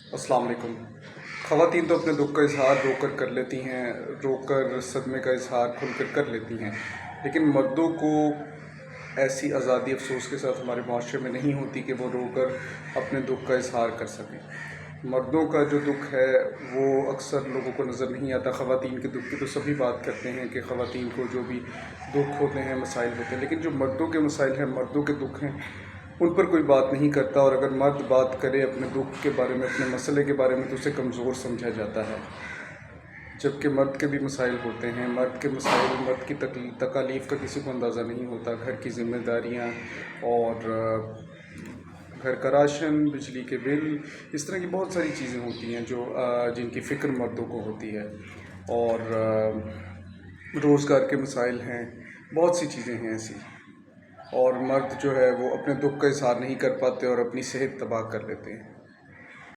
अस्सलाम वालेकुम। ख़वातीन तो अपने दुख का इज़हार रो कर कर लेती हैं, रो कर सदमे का इज़हार खुल कर कर लेती हैं, लेकिन मर्दों को ऐसी आज़ादी अफ़सोस के साथ हमारे माशरे में नहीं होती कि वो रो कर अपने दुख का इज़हार कर सकें। मर्दों का जो दुख है वो अक्सर लोगों को नज़र नहीं आता। ख़वातीन के दुख की तो सभी बात करते हैं कि ख़वातीन को जो भी दुख होते हैं, मसाइल होते हैं, लेकिन जो मर्दों के मसाइल हैं, मर्दों के दुख हैं, उन पर कोई बात नहीं करता। और अगर मर्द बात करे अपने दुख के बारे में, अपने मसले के बारे में, तो उसे कमज़ोर समझा जाता है। जबकि मर्द के भी मसाइल होते हैं। मर्द के मसाइल, मर्द की तकालीफ़ का किसी को अंदाज़ा नहीं होता। घर की ज़िम्मेदारियाँ और घर का राशन, बिजली के बिल, इस तरह की बहुत सारी चीज़ें होती हैं जो जिनकी फ़िक्र मर्दों को होती है। और रोज़गार के मसाइल हैं, बहुत सी चीज़ें हैं ऐसी। और मर्द जो है वो अपने दुख का इज़हार नहीं कर पाते और अपनी सेहत तबाह कर लेते हैं।